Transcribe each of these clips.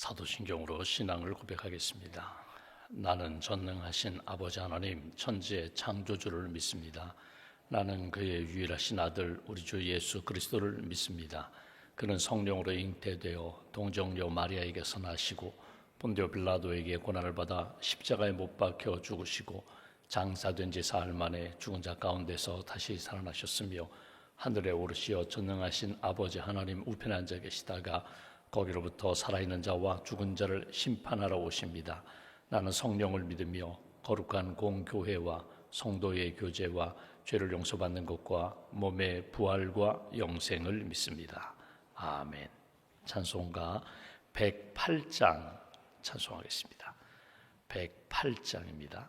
사도신경으로 신앙을 고백하겠습니다. 나는 전능하신 아버지 하나님 천지의 창조주를 믿습니다. 나는 그의 유일하신 아들 우리 주 예수 그리스도를 믿습니다. 그는 성령으로 잉태되어 동정녀 마리아에게서 나시고 본디오 빌라도에게 고난을 받아 십자가에 못 박혀 죽으시고 장사된 지 사흘 만에 죽은 자 가운데서 다시 살아나셨으며 하늘에 오르시어 전능하신 아버지 하나님 우편에 앉아 계시다가 거기로부터 살아있는 자와 죽은 자를 심판하러 오십니다. 나는 성령을 믿으며 거룩한 공교회와 성도의 교제와 죄를 용서받는 것과 몸의 부활과 영생을 믿습니다. 아멘. 찬송가 108장 찬송하겠습니다. 108장입니다.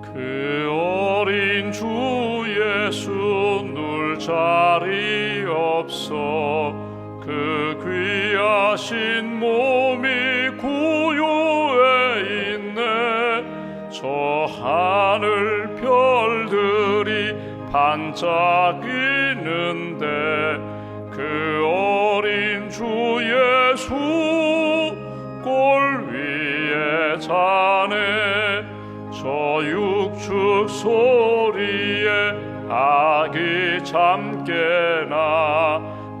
그 어린 주 예수 눌 자리 없어 그 귀하신 몸이 구유에 있네. 저 하늘 별들이 반짝이는데 그 어린 주 예수 골 위에 자네. 저 육축 소리에 아기 잠깨나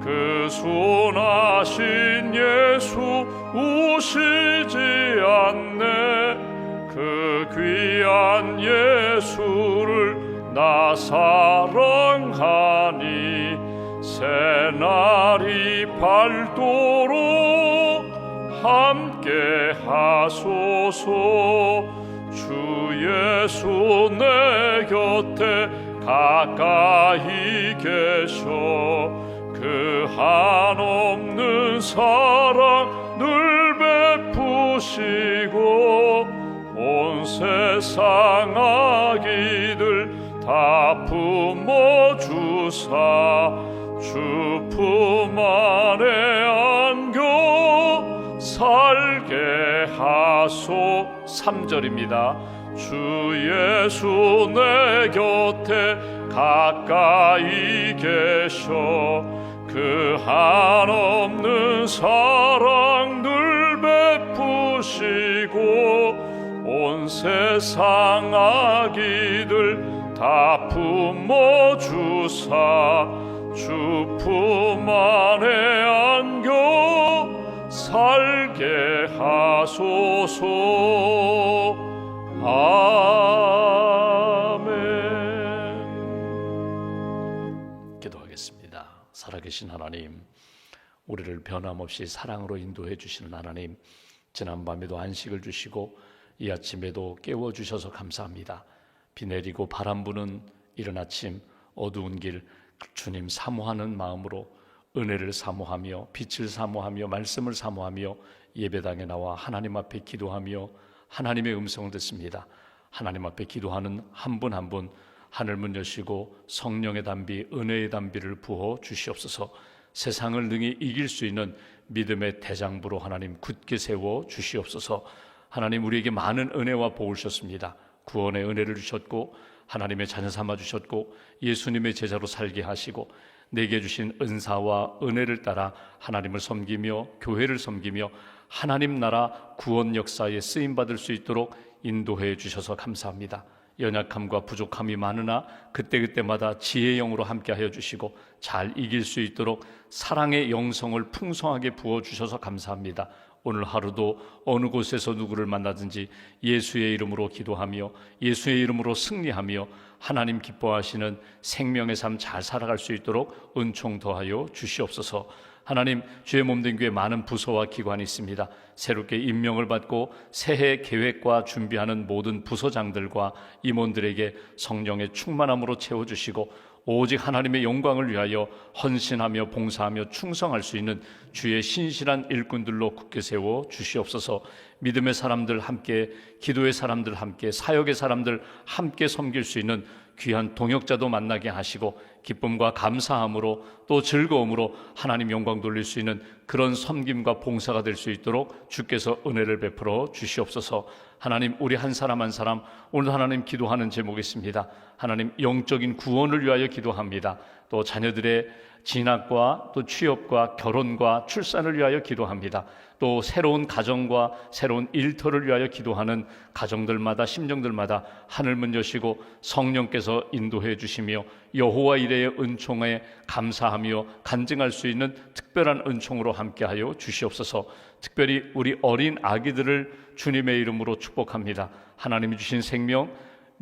그 순하신 예수 우시지 않네. 그 귀한 예수를 나 사랑하니 새날이 밝도록 함께 하소서. 주 예수 내 곁에 가까이 계셔 그 한없는 사랑 늘 베푸시고 온 세상 아기들 다 품어주사 주 품 안에 안겨 살게 하소. 3절입니다. 주 예수 내 곁에 가까이 계셔 그 한없는 사랑 늘 베푸시고 온 세상 아기들 다 품어주사 주 품 안에 안겨 살게 하소서. 아멘. 기도하겠습니다. 살아계신 하나님, 우리를 변함없이 사랑으로 인도해 주시는 하나님, 지난밤에도 안식을 주시고 이 아침에도 깨워주셔서 감사합니다. 비 내리고 바람 부는 이른 아침 어두운 길 주님 사모하는 마음으로 은혜를 사모하며 빛을 사모하며 말씀을 사모하며 예배당에 나와 하나님 앞에 기도하며 하나님의 음성을 듣습니다. 하나님 앞에 기도하는 한 분 한 분 하늘문 여시고 성령의 담비 은혜의 담비를 부어 주시옵소서. 세상을 능히 이길 수 있는 믿음의 대장부로 하나님 굳게 세워 주시옵소서. 하나님 우리에게 많은 은혜와 복을 주셨습니다. 구원의 은혜를 주셨고 하나님의 자녀 삼아 주셨고 예수님의 제자로 살게 하시고 내게 주신 은사와 은혜를 따라 하나님을 섬기며 교회를 섬기며 하나님 나라 구원 역사에 쓰임받을 수 있도록 인도해 주셔서 감사합니다. 연약함과 부족함이 많으나 그때그때마다 지혜의 영으로 함께하여 주시고 잘 이길 수 있도록 사랑의 영성을 풍성하게 부어주셔서 감사합니다. 오늘 하루도 어느 곳에서 누구를 만나든지 예수의 이름으로 기도하며 예수의 이름으로 승리하며 하나님 기뻐하시는 생명의 삶 잘 살아갈 수 있도록 은총 더하여 주시옵소서. 하나님, 주의 몸된 교회 많은 부서와 기관이 있습니다. 새롭게 임명을 받고 새해 계획과 준비하는 모든 부서장들과 임원들에게 성령의 충만함으로 채워주시고 오직 하나님의 영광을 위하여 헌신하며 봉사하며 충성할 수 있는 주의 신실한 일꾼들로 굳게 세워 주시옵소서. 믿음의 사람들 함께, 기도의 사람들 함께, 사역의 사람들 함께 섬길 수 있는 귀한 동역자도 만나게 하시고 기쁨과 감사함으로 또 즐거움으로 하나님 영광 돌릴 수 있는 그런 섬김과 봉사가 될 수 있도록 주께서 은혜를 베풀어 주시옵소서. 하나님, 우리 한 사람 한 사람 오늘 하나님 기도하는 제목이 있습니다. 하나님, 영적인 구원을 위하여 기도합니다. 또 자녀들의 진학과 또 취업과 결혼과 출산을 위하여 기도합니다. 또 새로운 가정과 새로운 일터를 위하여 기도하는 가정들마다 심정들마다 하늘문 여시고 성령께서 인도해 주시며 여호와 이레의 은총에 감사하며 간증할 수 있는 특별한 은총으로 함께하여 주시옵소서. 특별히 우리 어린 아기들을 주님의 이름으로 축복합니다. 하나님이 주신 생명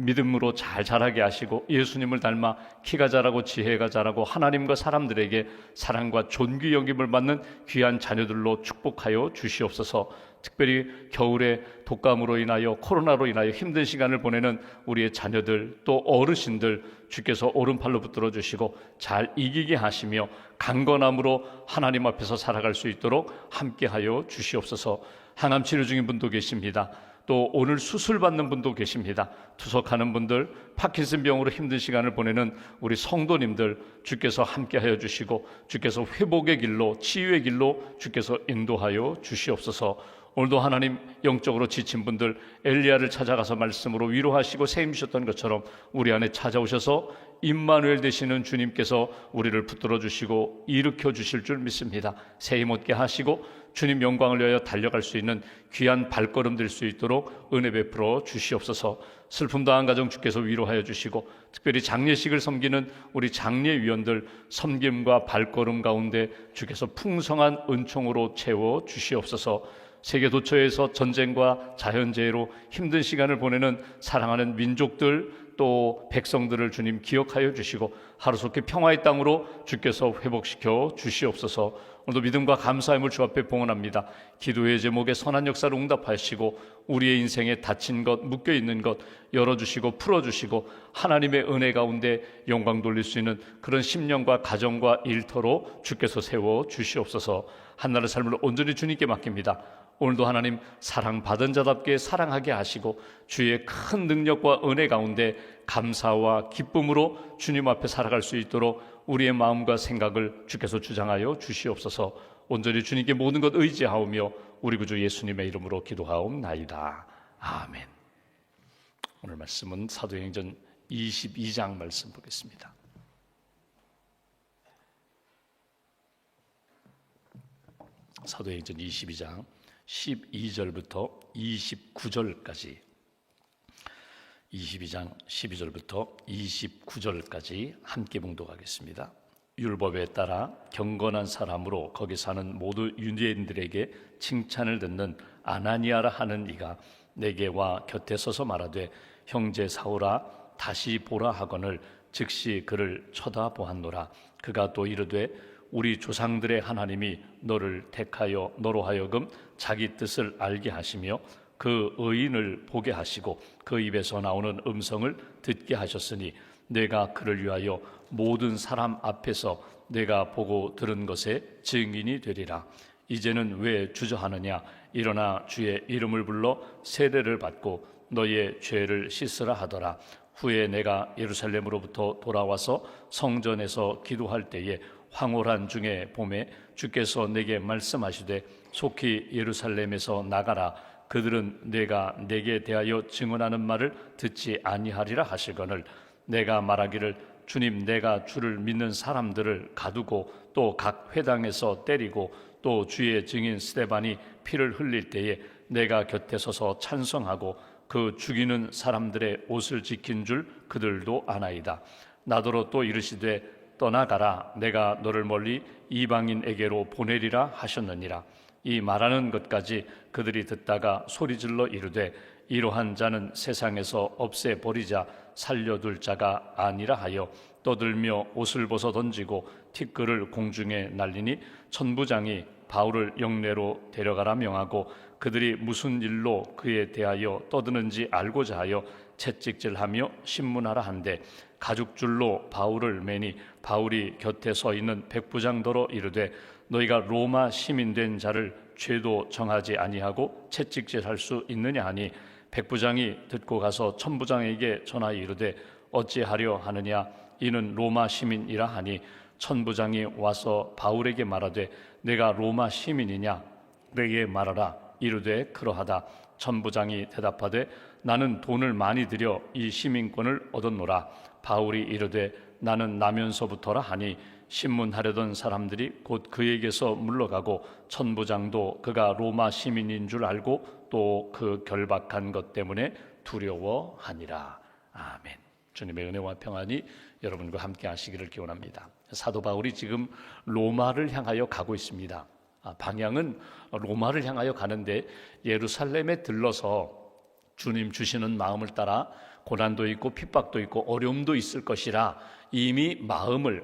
믿음으로 잘 자라게 하시고 예수님을 닮아 키가 자라고 지혜가 자라고 하나님과 사람들에게 사랑과 존귀 여김을 받는 귀한 자녀들로 축복하여 주시옵소서. 특별히 겨울에 독감으로 인하여 코로나로 인하여 힘든 시간을 보내는 우리의 자녀들 또 어르신들 주께서 오른팔로 붙들어 주시고 잘 이기게 하시며 강건함으로 하나님 앞에서 살아갈 수 있도록 함께하여 주시옵소서. 항암 치료 중인 분도 계십니다. 또 오늘 수술 받는 분도 계십니다. 투석하는 분들, 파킨슨병으로 힘든 시간을 보내는 우리 성도님들 주께서 함께하여 주시고 주께서 회복의 길로 치유의 길로 주께서 인도하여 주시옵소서. 오늘도 하나님 영적으로 지친 분들 엘리야를 찾아가서 말씀으로 위로하시고 세임주셨던 것처럼 우리 안에 찾아오셔서 임마누엘 되시는 주님께서 우리를 붙들어 주시고 일으켜 주실 줄 믿습니다. 새 힘 얻게 하시고 주님 영광을 위하여 달려갈 수 있는 귀한 발걸음 될 수 있도록 은혜 베풀어 주시옵소서. 슬픔 당한 가정 주께서 위로하여 주시고 특별히 장례식을 섬기는 우리 장례위원들 섬김과 발걸음 가운데 주께서 풍성한 은총으로 채워 주시옵소서. 세계 도처에서 전쟁과 자연재해로 힘든 시간을 보내는 사랑하는 민족들 또 백성들을 주님 기억하여 주시고 하루속히 평화의 땅으로 주께서 회복시켜 주시옵소서. 오늘도 믿음과 감사함을 주 앞에 봉헌합니다. 기도의 제목에 선한 역사를 응답하시고 우리의 인생에 닫힌 것, 묶여있는 것 열어주시고 풀어주시고 하나님의 은혜 가운데 영광 돌릴 수 있는 그런 심령과 가정과 일터로 주께서 세워 주시옵소서. 한나라의 삶을 온전히 주님께 맡깁니다. 오늘도 하나님 사랑받은 자답게 사랑하게 하시고 주의 큰 능력과 은혜 가운데 감사와 기쁨으로 주님 앞에 살아갈 수 있도록 우리의 마음과 생각을 주께서 주장하여 주시옵소서. 온전히 주님께 모든 것 의지하오며 우리 구주 예수님의 이름으로 기도하옵나이다. 아멘. 오늘 말씀은 사도행전 22장 말씀 보겠습니다. 사도행전 22장 12절부터 29절까지 22장 12절부터 29절까지 함께 봉독하겠습니다. 율법에 따라 경건한 사람으로 거기 사는 모두 유대인들에게 칭찬을 듣는 아나니아라 하는 이가 내게 와 곁에 서서 말하되 형제 사울아 다시 보라 하거늘 즉시 그를 쳐다보았노라. 그가 또 이르되 우리 조상들의 하나님이 너를 택하여 너로 하여금 자기 뜻을 알게 하시며 그 의인을 보게 하시고 그 입에서 나오는 음성을 듣게 하셨으니 내가 그를 위하여 모든 사람 앞에서 내가 보고 들은 것에 증인이 되리라. 이제는 왜 주저하느냐? 일어나 주의 이름을 불러 세례를 받고 너의 죄를 씻으라 하더라. 후에 내가 예루살렘으로부터 돌아와서 성전에서 기도할 때에 황홀한 중에 봄에 주께서 내게 말씀하시되 속히 예루살렘에서 나가라. 그들은 내가 내게 대하여 증언하는 말을 듣지 아니하리라 하시거늘 내가 말하기를 주님 내가 주를 믿는 사람들을 가두고 또 각 회당에서 때리고 또 주의 증인 스데반이 피를 흘릴 때에 내가 곁에 서서 찬성하고 그 죽이는 사람들의 옷을 지킨 줄 그들도 아나이다. 나더러 또 이르시되 떠나가라. 내가 너를 멀리 이방인에게로 보내리라 하셨느니라. 이 말하는 것까지 그들이 듣다가 소리질러 이르되 이러한 자는 세상에서 없애버리자 살려둘 자가 아니라 하여 떠들며 옷을 벗어 던지고 티끌을 공중에 날리니 천부장이 바울을 영내로 데려가라 명하고 그들이 무슨 일로 그에 대하여 떠드는지 알고자 하여 채찍질하며 신문하라 한데 가죽줄로 바울을 매니 바울이 곁에 서 있는 백부장더러 이르되 너희가 로마 시민된 자를 죄도 정하지 아니하고 채찍질할 수 있느냐 하니 백부장이 듣고 가서 천부장에게 전하여 이르되 어찌하려 하느냐 이는 로마 시민이라 하니 천부장이 와서 바울에게 말하되 내가 로마 시민이냐 내게 말하라. 이르되 그러하다. 천부장이 대답하되 나는 돈을 많이 들여 이 시민권을 얻었노라. 바울이 이르되 나는 나면서부터라 하니 신문하려던 사람들이 곧 그에게서 물러가고 천부장도 그가 로마 시민인 줄 알고 또 그 결박한 것 때문에 두려워하니라. 아멘. 주님의 은혜와 평안이 여러분과 함께 하시기를 기원합니다. 사도 바울이 지금 로마를 향하여 가고 있습니다. 방향은 로마를 향하여 가는데 예루살렘에 들러서 주님 주시는 마음을 따라 고난도 있고 핍박도 있고 어려움도 있을 것이라 이미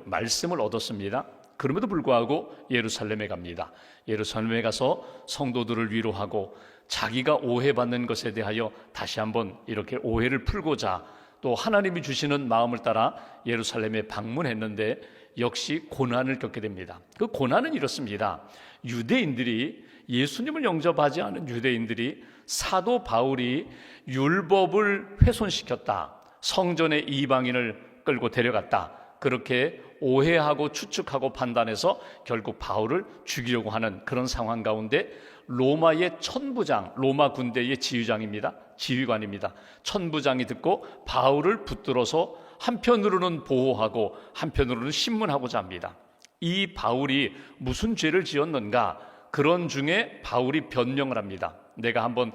말씀을 얻었습니다. 그럼에도 불구하고 예루살렘에 갑니다. 예루살렘에 가서 성도들을 위로하고 자기가 오해받는 것에 대하여 다시 한번 이렇게 오해를 풀고자 또 하나님이 주시는 마음을 따라 예루살렘에 방문했는데 역시 고난을 겪게 됩니다. 그 고난은 이렇습니다. 유대인들이 예수님을 영접하지 않은 유대인들이 사도 바울이 율법을 훼손시켰다, 성전에 이방인을 끌고 데려갔다, 그렇게 오해하고 추측하고 판단해서 결국 바울을 죽이려고 하는 그런 상황 가운데 로마의 천부장, 로마 군대의 지휘관입니다. 천부장이 듣고 바울을 붙들어서 한편으로는 보호하고 한편으로는 신문하고자 합니다. 이 바울이 무슨 죄를 지었는가? 그런 중에 바울이 변명을 합니다. 내가 한번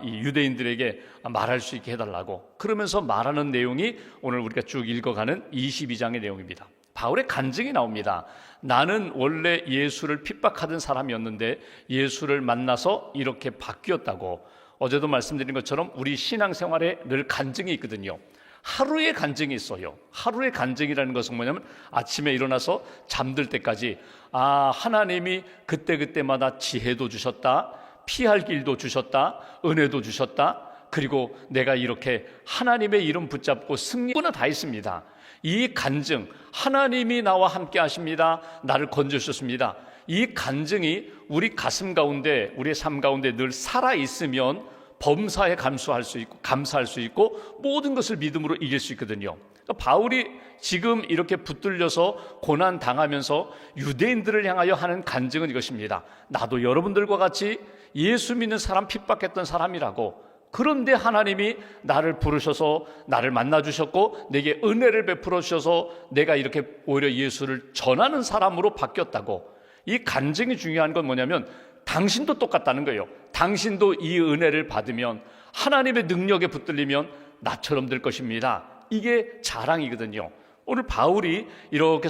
이 유대인들에게 말할 수 있게 해달라고. 그러면서 말하는 내용이 오늘 우리가 쭉 읽어가는 22장의 내용입니다. 바울의 간증이 나옵니다. 나는 원래 예수를 핍박하던 사람이었는데 예수를 만나서 이렇게 바뀌었다고. 어제도 말씀드린 것처럼 우리 신앙생활에 늘 간증이 있거든요. 하루의 간증이 있어요. 하루의 간증이라는 것은 뭐냐면 아침에 일어나서 잠들 때까지 하나님이 그때그때마다 지혜도 주셨다, 피할 길도 주셨다, 은혜도 주셨다, 그리고 내가 이렇게 하나님의 이름 붙잡고 승리구나 다 있습니다. 이 간증, 하나님이 나와 함께 하십니다, 나를 건져주셨습니다, 이 간증이 우리 가슴 가운데, 우리의 삶 가운데 늘 살아있으면 범사에 감사할 수 있고 모든 것을 믿음으로 이길 수 있거든요. 그러니까 바울이 지금 이렇게 붙들려서 고난 당하면서 유대인들을 향하여 하는 간증은 이것입니다. 나도 여러분들과 같이 예수 믿는 사람 핍박했던 사람이라고. 그런데 하나님이 나를 부르셔서 나를 만나주셨고 내게 은혜를 베풀어 주셔서 내가 이렇게 오히려 예수를 전하는 사람으로 바뀌었다고. 이 간증이 중요한 건 뭐냐면 당신도 똑같다는 거예요. 당신도 이 은혜를 받으면, 하나님의 능력에 붙들리면 나처럼 될 것입니다. 이게 자랑이거든요. 오늘 바울이 이렇게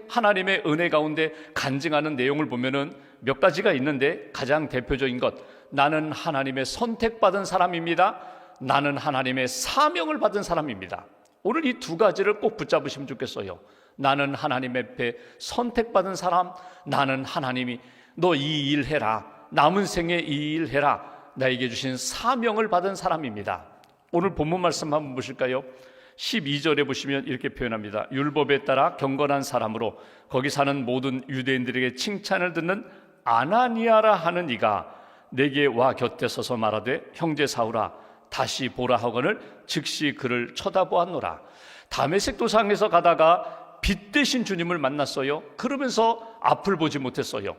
하나님의 은혜 가운데 간증하는 내용을 보면은 몇 가지가 있는데 가장 대표적인 것, 나는 하나님의 선택받은 사람입니다. 나는 하나님의 사명을 받은 사람입니다. 오늘 이 두 가지를 꼭 붙잡으시면 좋겠어요. 나는 하나님 앞에 선택받은 사람, 나는 하나님이 너 이 일 해라, 남은 생에 이 일 해라, 나에게 주신 사명을 받은 사람입니다. 오늘 본문 말씀 한번 보실까요? 12절에 보시면 이렇게 표현합니다. 율법에 따라 경건한 사람으로 거기 사는 모든 유대인들에게 칭찬을 듣는 아나니아라 하는 이가 내게 와 곁에 서서 말하되 형제 사울아 다시 보라 하거늘 즉시 그를 쳐다보았노라. 다메섹 도상에서 가다가 빛 대신 주님을 만났어요. 그러면서 앞을 보지 못했어요.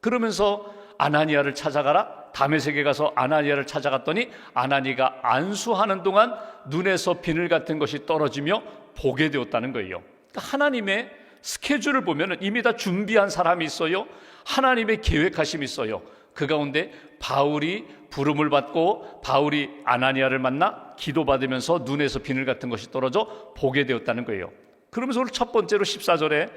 그러면서 아나니아를 찾아가라. 다메섹에 가서 아나니아를 찾아갔더니 아나니아가 안수하는 동안 눈에서 비늘 같은 것이 떨어지며 보게 되었다는 거예요. 그러니까 하나님의 스케줄을 보면 이미 다 준비한 사람이 있어요. 하나님의 계획하심이 있어요. 그 가운데 바울이 부름을 받고 바울이 아나니아를 만나 기도받으면서 눈에서 비늘 같은 것이 떨어져 보게 되었다는 거예요. 그러면서 오늘 첫 번째로 14절에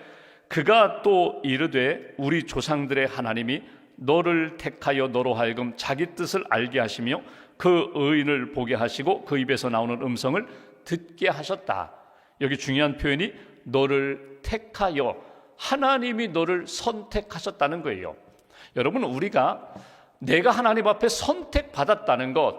그가 또 이르되 우리 조상들의 하나님이 너를 택하여 너로 하여금 자기 뜻을 알게 하시며 그 의인을 보게 하시고 그 입에서 나오는 음성을 듣게 하셨다. 여기 중요한 표현이 너를 택하여, 하나님이 너를 선택하셨다는 거예요. 여러분, 우리가 내가 하나님 앞에 선택받았다는 것,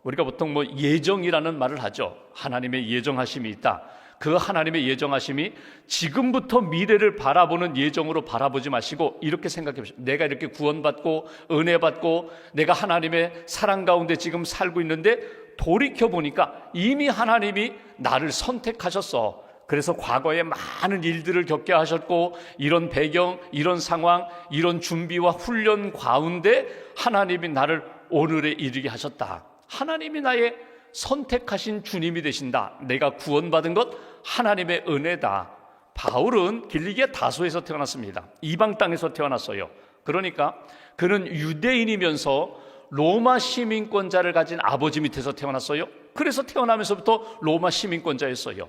우리가 보통 예정이라는 말을 하죠. 하나님의 예정하심이 있다. 그 하나님의 예정하심이 지금부터 미래를 바라보는 예정으로 바라보지 마시고 이렇게 생각해 보십시오. 내가 이렇게 구원받고 은혜 받고 내가 하나님의 사랑 가운데 지금 살고 있는데 돌이켜 보니까 이미 하나님이 나를 선택하셨어. 그래서 과거에 많은 일들을 겪게 하셨고, 이런 배경, 이런 상황, 이런 준비와 훈련 가운데 하나님이 나를 오늘에 이르게 하셨다. 하나님이 나의 선택하신 주님이 되신다. 내가 구원받은 것 하나님의 은혜다. 바울은 길리기아 다소에서 태어났습니다. 이방 땅에서 태어났어요. 그러니까 그는 유대인이면서 로마 시민권자를 가진 아버지 밑에서 태어났어요. 그래서 태어나면서부터 로마 시민권자였어요.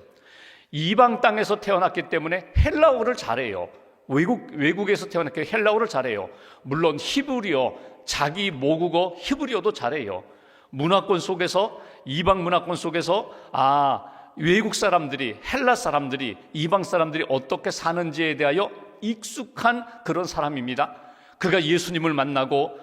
이방 땅에서 태어났기 때문에 헬라어를 잘해요. 외국에서 태어났기 때문에 헬라어를 잘해요. 물론 히브리어, 자기 모국어 히브리어도 잘해요. 문화권 속에서, 이방 문화권 속에서 외국 사람들이, 헬라 사람들이, 이방 사람들이 어떻게 사는지에 대하여 익숙한 그런 사람입니다. 그가 예수님을 만나고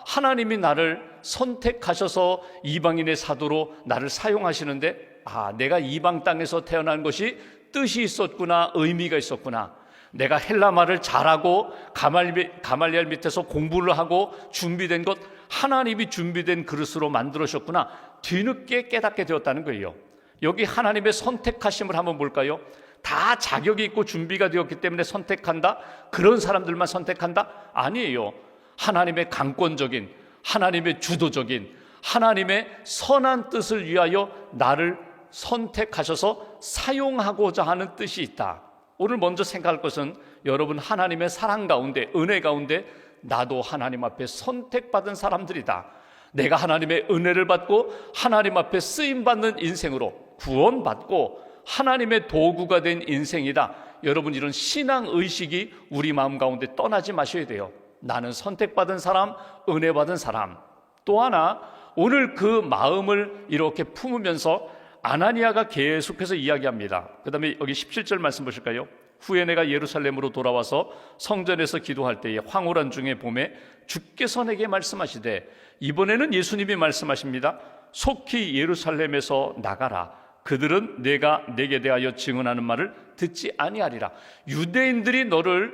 하나님이 나를 선택하셔서 이방인의 사도로 나를 사용하시는데 내가 이방 땅에서 태어난 것이 뜻이 있었구나, 의미가 있었구나. 내가 헬라 말을 잘하고 가말리엘 밑에서 공부를 하고 준비된 것 하나님이 준비된 그릇으로 만들으셨구나. 뒤늦게 깨닫게 되었다는 거예요. 여기 하나님의 선택하심을 한번 볼까요? 다 자격이 있고 준비가 되었기 때문에 선택한다? 그런 사람들만 선택한다? 아니에요. 하나님의 강권적인, 하나님의 주도적인, 하나님의 선한 뜻을 위하여 나를 선택하셔서 사용하고자 하는 뜻이 있다. 오늘 먼저 생각할 것은 여러분 하나님의 사랑 가운데, 은혜 가운데 나도 하나님 앞에 선택받은 사람들이다. 내가 하나님의 은혜를 받고 하나님 앞에 쓰임받는 인생으로 구원받고 하나님의 도구가 된 인생이다. 여러분 이런 신앙의식이 우리 마음 가운데 떠나지 마셔야 돼요. 나는 선택받은 사람, 은혜받은 사람. 또 하나 오늘 그 마음을 이렇게 품으면서 아나니아가 계속해서 이야기합니다. 그 다음에 여기 17절 말씀 보실까요? 후에 내가 예루살렘으로 돌아와서 성전에서 기도할 때에 황홀한 중에 봄에 주께서 내게 말씀하시되, 이번에는 예수님이 말씀하십니다. 속히 예루살렘에서 나가라. 그들은 내가 내게 대하여 증언하는 말을 듣지 아니하리라. 유대인들이 너를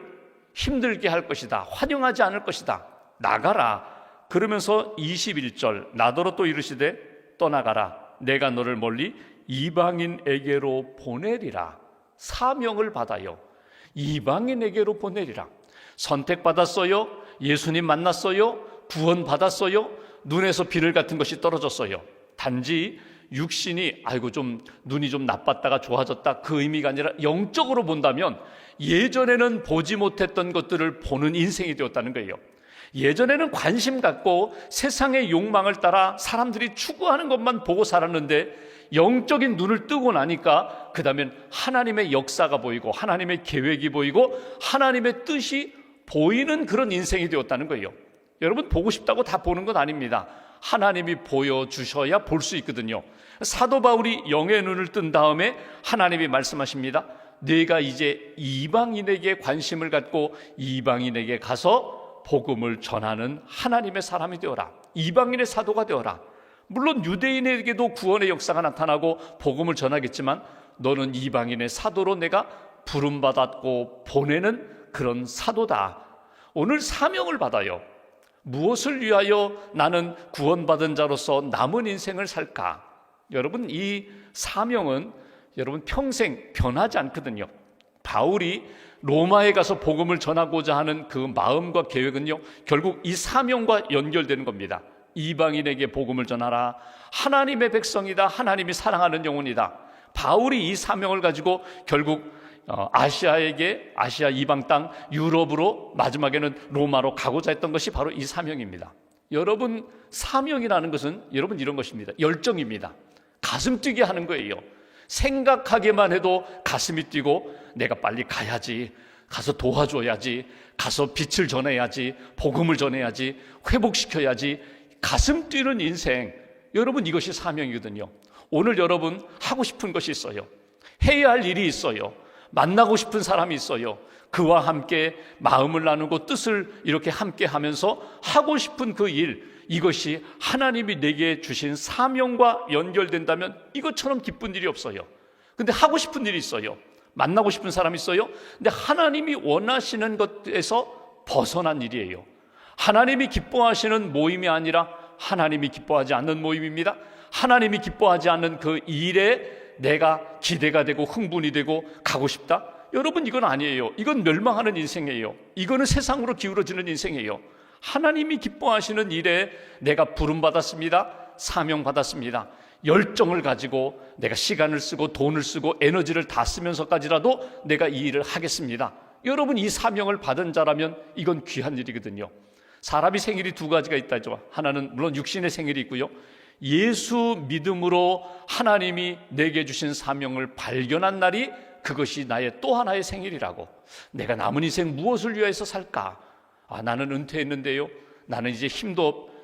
힘들게 할 것이다. 환영하지 않을 것이다. 나가라. 그러면서 21절 나더러 또 이르시되 떠나가라. 내가 너를 멀리 이방인에게로 보내리라. 사명을 받아요. 이방인에게로 보내리라. 선택받았어요. 예수님 만났어요. 구원받았어요. 눈에서 비늘 같은 것이 떨어졌어요. 단지 육신이 좀 눈이 좀 나빴다가 좋아졌다, 그 의미가 아니라 영적으로 본다면 예전에는 보지 못했던 것들을 보는 인생이 되었다는 거예요. 예전에는 관심 갖고 세상의 욕망을 따라 사람들이 추구하는 것만 보고 살았는데 영적인 눈을 뜨고 나니까 그 다음엔 하나님의 역사가 보이고 하나님의 계획이 보이고 하나님의 뜻이 보이는 그런 인생이 되었다는 거예요. 여러분 보고 싶다고 다 보는 건 아닙니다. 하나님이 보여주셔야 볼 수 있거든요. 사도 바울이 영의 눈을 뜬 다음에 하나님이 말씀하십니다. 네가 이제 이방인에게 관심을 갖고 이방인에게 가서 복음을 전하는 하나님의 사람이 되어라. 이방인의 사도가 되어라. 물론 유대인에게도 구원의 역사가 나타나고 복음을 전하겠지만 너는 이방인의 사도로 내가 부름받았고 보내는 그런 사도다. 오늘 사명을 받아요. 무엇을 위하여 나는 구원받은 자로서 남은 인생을 살까? 여러분 이 사명은 여러분 평생 변하지 않거든요. 바울이 로마에 가서 복음을 전하고자 하는 그 마음과 계획은요, 결국 이 사명과 연결되는 겁니다. 이방인에게 복음을 전하라. 하나님의 백성이다. 하나님이 사랑하는 영혼이다. 바울이 이 사명을 가지고 결국 아시아 이방 땅 유럽으로 마지막에는 로마로 가고자 했던 것이 바로 이 사명입니다. 여러분 사명이라는 것은 여러분 이런 것입니다. 열정입니다. 가슴 뛰게 하는 거예요. 생각하기만 해도 가슴이 뛰고 내가 빨리 가야지, 가서 도와줘야지, 가서 빛을 전해야지, 복음을 전해야지, 회복시켜야지, 가슴 뛰는 인생. 여러분 이것이 사명이거든요. 오늘 여러분 하고 싶은 것이 있어요. 해야 할 일이 있어요. 만나고 싶은 사람이 있어요. 그와 함께 마음을 나누고 뜻을 이렇게 함께 하면서 하고 싶은 그 일, 이것이 하나님이 내게 주신 사명과 연결된다면 이것처럼 기쁜 일이 없어요. 근데 하고 싶은 일이 있어요. 만나고 싶은 사람이 있어요. 근데 하나님이 원하시는 것에서 벗어난 일이에요. 하나님이 기뻐하시는 모임이 아니라 하나님이 기뻐하지 않는 모임입니다. 하나님이 기뻐하지 않는 그 일에 내가 기대가 되고 흥분이 되고 가고 싶다? 여러분, 이건 아니에요. 이건 멸망하는 인생이에요. 이거는 세상으로 기울어지는 인생이에요. 하나님이 기뻐하시는 일에 내가 부름받았습니다. 사명받았습니다. 열정을 가지고 내가 시간을 쓰고 돈을 쓰고 에너지를 다 쓰면서까지라도 내가 이 일을 하겠습니다. 여러분, 이 사명을 받은 자라면 이건 귀한 일이거든요. 사람이 생일이 두 가지가 있다죠. 하나는 물론 육신의 생일이 있고요, 예수 믿음으로 하나님이 내게 주신 사명을 발견한 날이 그것이 나의 또 하나의 생일이라고. 내가 남은 인생 무엇을 위해서 살까? 나는 은퇴했는데요, 나는 이제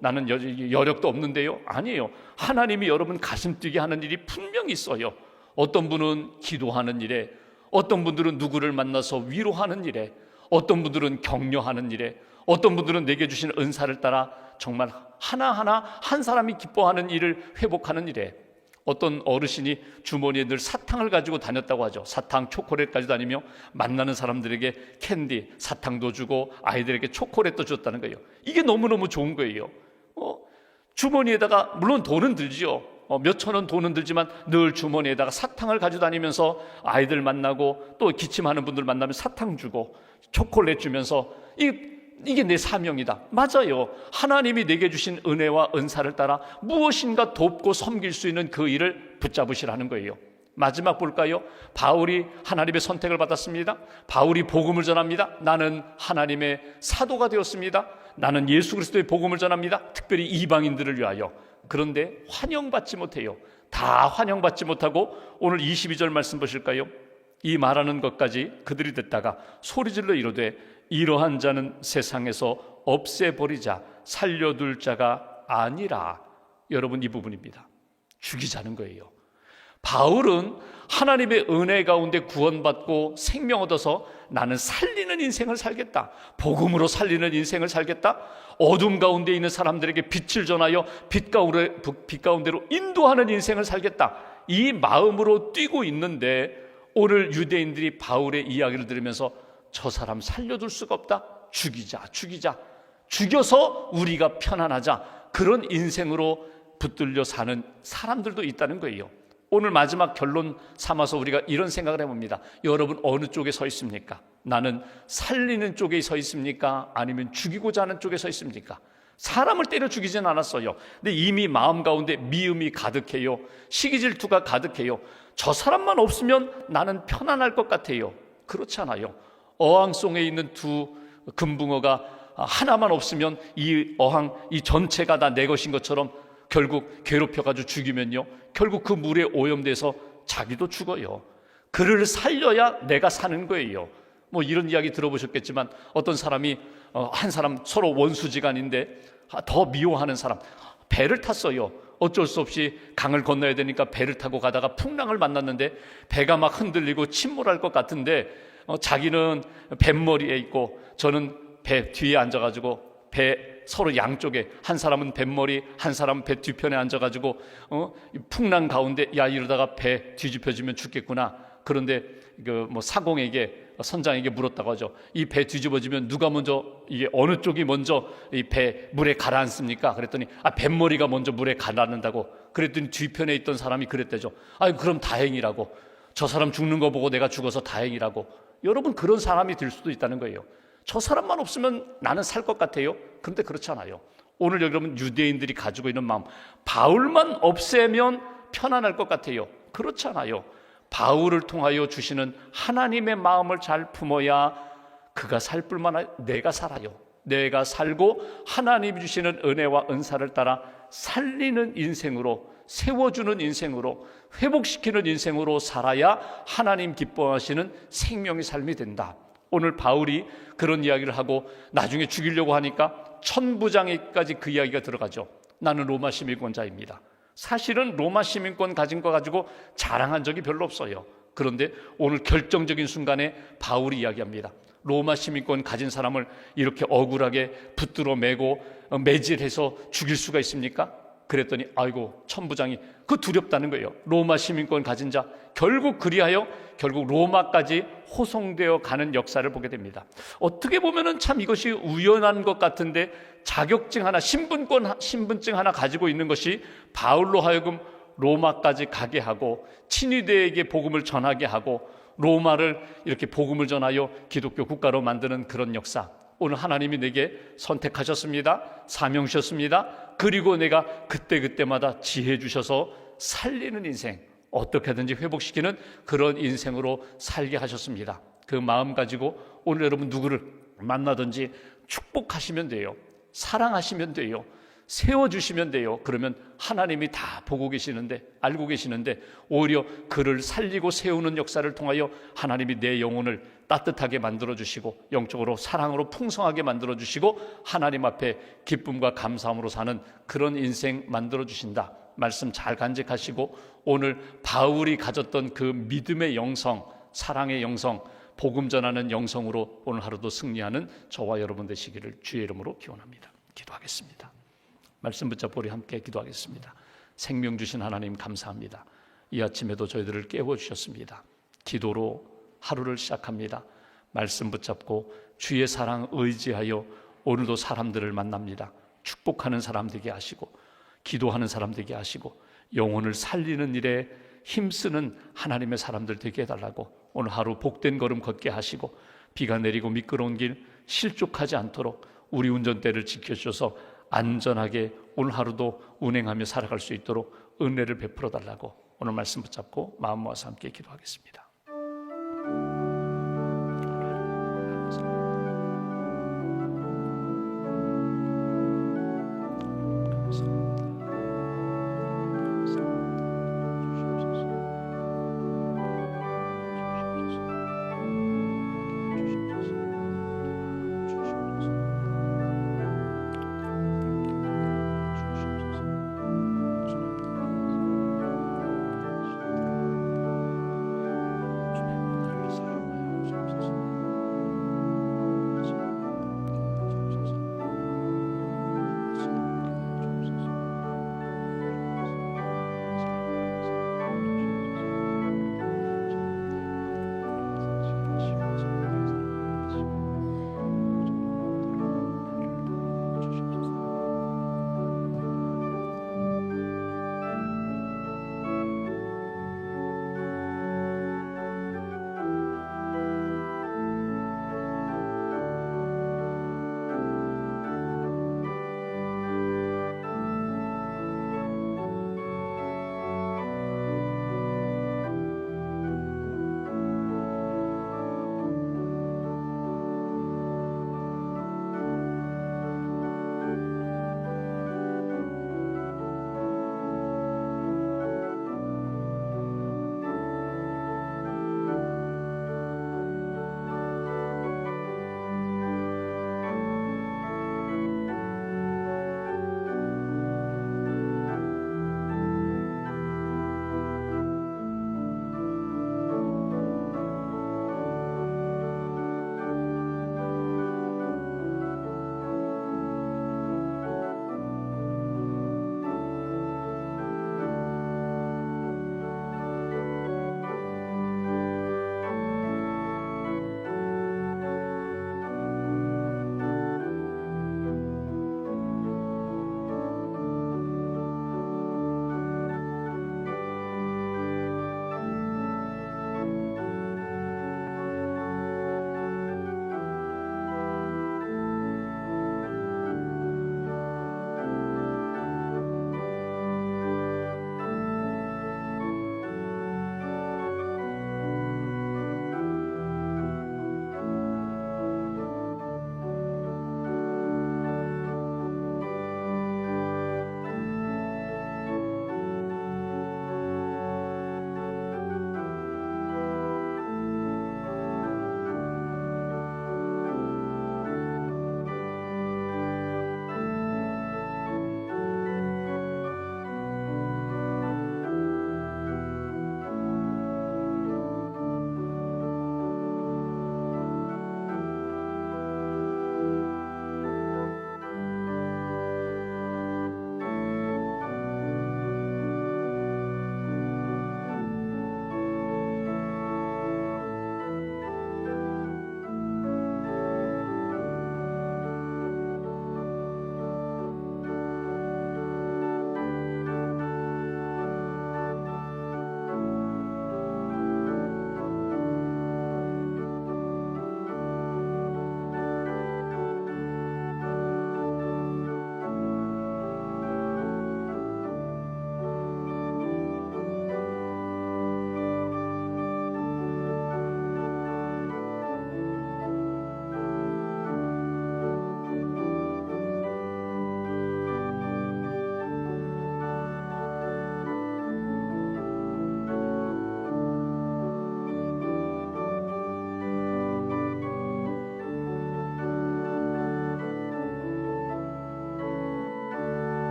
나는 여력도 없는데요. 아니에요. 하나님이 여러분 가슴 뛰게 하는 일이 분명히 있어요. 어떤 분은 기도하는 일에, 어떤 분들은 누구를 만나서 위로하는 일에, 어떤 분들은 격려하는 일에, 어떤 분들은 내게 주신 은사를 따라 정말 하나하나 한 사람이 기뻐하는 일을 회복하는 일에, 어떤 어르신이 주머니에 늘 사탕을 가지고 다녔다고 하죠. 사탕, 초콜릿 가지고 다니며 만나는 사람들에게 캔디, 사탕도 주고 아이들에게 초콜릿도 줬다는 거예요. 이게 너무너무 좋은 거예요. 주머니에다가, 물론 돈은 들지요. 몇천 원 돈은 들지만 늘 주머니에다가 사탕을 가지고 다니면서 아이들 만나고 또 기침하는 분들 만나면 사탕 주고 초콜릿 주면서 이게 내 사명이다. 맞아요. 하나님이 내게 주신 은혜와 은사를 따라 무엇인가 돕고 섬길 수 있는 그 일을 붙잡으시라는 거예요. 마지막 볼까요? 바울이 하나님의 선택을 받았습니다. 바울이 복음을 전합니다. 나는 하나님의 사도가 되었습니다. 나는 예수 그리스도의 복음을 전합니다. 특별히 이방인들을 위하여. 그런데 환영받지 못해요. 다 환영받지 못하고 오늘 22절 말씀 보실까요? 이 말하는 것까지 그들이 듣다가 소리질러 이르되 이러한 자는 세상에서 없애버리자, 살려둘 자가 아니라. 여러분, 이 부분입니다. 죽이자는 거예요. 바울은 하나님의 은혜 가운데 구원받고 생명 얻어서 나는 살리는 인생을 살겠다, 복음으로 살리는 인생을 살겠다, 어둠 가운데 있는 사람들에게 빛을 전하여 빛 가운데로 인도하는 인생을 살겠다, 이 마음으로 뛰고 있는데 오늘 유대인들이 바울의 이야기를 들으면서 저 사람 살려둘 수가 없다, 죽이자, 죽여서 우리가 편안하자, 그런 인생으로 붙들려 사는 사람들도 있다는 거예요. 오늘 마지막 결론 삼아서 우리가 이런 생각을 해봅니다. 여러분, 어느 쪽에 서 있습니까? 나는 살리는 쪽에 서 있습니까? 아니면 죽이고자 하는 쪽에 서 있습니까? 사람을 때려 죽이진 않았어요. 근데 이미 마음 가운데 미움이 가득해요. 시기질투가 가득해요. 저 사람만 없으면 나는 편안할 것 같아요. 그렇지 않아요. 어항송에 있는 두 금붕어가 하나만 없으면 이 어항, 이 전체가 다 내 것인 것처럼 결국 괴롭혀가지고 죽이면요, 결국 그 물에 오염돼서 자기도 죽어요. 그를 살려야 내가 사는 거예요. 뭐 이런 이야기 들어보셨겠지만 어떤 사람이 한 사람 서로 원수지간인데 더 미워하는 사람, 배를 탔어요. 어쩔 수 없이 강을 건너야 되니까 배를 타고 가다가 풍랑을 만났는데 배가 막 흔들리고 침몰할 것 같은데 자기는 뱃머리에 있고 저는 배 뒤에 앉아가지고 배 서로 양쪽에, 한 사람은 뱃머리, 한 사람은 배 뒤편에 앉아가지고 풍랑 가운데 야 이러다가 배 뒤집혀지면 죽겠구나. 그런데 그 사공에게, 선장에게 물었다고 하죠. 이 배 뒤집어지면 누가 먼저, 이게 어느 쪽이 먼저 이 배 물에 가라앉습니까? 그랬더니 뱃머리가 먼저 물에 가라앉는다고. 그랬더니 뒤편에 있던 사람이 그랬대죠. 그럼 다행이라고. 저 사람 죽는 거 보고 내가 죽어서 다행이라고. 여러분, 그런 사람이 될 수도 있다는 거예요. 저 사람만 없으면 나는 살 것 같아요. 그런데 그렇지 않아요. 오늘 여러분, 유대인들이 가지고 있는 마음, 바울만 없애면 편안할 것 같아요. 그렇지 않아요. 바울을 통하여 주시는 하나님의 마음을 잘 품어야 그가 살 뿐만 아니라 내가 살아요. 내가 살고 하나님이 주시는 은혜와 은사를 따라 살리는 인생으로, 세워주는 인생으로, 회복시키는 인생으로 살아야 하나님 기뻐하시는 생명의 삶이 된다. 오늘 바울이 그런 이야기를 하고 나중에 죽이려고 하니까 천부장에까지 그 이야기가 들어가죠. 나는 로마 시민권자입니다. 사실은 로마 시민권 가진 거 가지고 자랑한 적이 별로 없어요. 그런데 오늘 결정적인 순간에 바울이 이야기합니다. 로마 시민권 가진 사람을 이렇게 억울하게 붙들어 매고 매질해서 죽일 수가 있습니까? 그랬더니 아이고 천부장이 그 두렵다는 거예요. 로마 시민권 가진 자, 결국 그리하여 결국 로마까지 호송되어 가는 역사를 보게 됩니다. 어떻게 보면은 참 이것이 우연한 것 같은데, 자격증 하나, 신분증 하나 가지고 있는 것이 바울로 하여금 로마까지 가게 하고 친위대에게 복음을 전하게 하고 로마를 이렇게 복음을 전하여 기독교 국가로 만드는 그런 역사. 오늘 하나님이 내게 선택하셨습니다. 사명 주셨습니다. 그리고 내가 그때그때마다 지혜 주셔서 살리는 인생, 어떻게든지 회복시키는 그런 인생으로 살게 하셨습니다. 그 마음 가지고 오늘 여러분 누구를 만나든지 축복하시면 돼요. 사랑하시면 돼요. 세워주시면 돼요. 그러면 하나님이 다 보고 계시는데, 알고 계시는데, 오히려 그를 살리고 세우는 역사를 통하여 하나님이 내 영혼을 따뜻하게 만들어주시고 영적으로 사랑으로 풍성하게 만들어주시고 하나님 앞에 기쁨과 감사함으로 사는 그런 인생 만들어주신다. 말씀 잘 간직하시고 오늘 바울이 가졌던 그 믿음의 영성, 사랑의 영성, 복음 전하는 영성으로 오늘 하루도 승리하는 저와 여러분 되시기를 주의 이름으로 기원합니다. 기도하겠습니다. 말씀 붙잡고 우리 함께 기도하겠습니다. 생명 주신 하나님 감사합니다. 이 아침에도 저희들을 깨워주셨습니다. 기도로 하루를 시작합니다. 말씀 붙잡고 주의 사랑 의지하여 오늘도 사람들을 만납니다. 축복하는 사람 되게 하시고 기도하는 사람 되게 하시고 영혼을 살리는 일에 힘쓰는 하나님의 사람들 되게 해달라고, 오늘 하루 복된 걸음 걷게 하시고 비가 내리고 미끄러운 길 실족하지 않도록 우리 운전대를 지켜주셔서 안전하게 오늘 하루도 운행하며 살아갈 수 있도록 은혜를 베풀어 달라고 오늘 말씀 붙잡고 마음 모아서 함께 기도하겠습니다.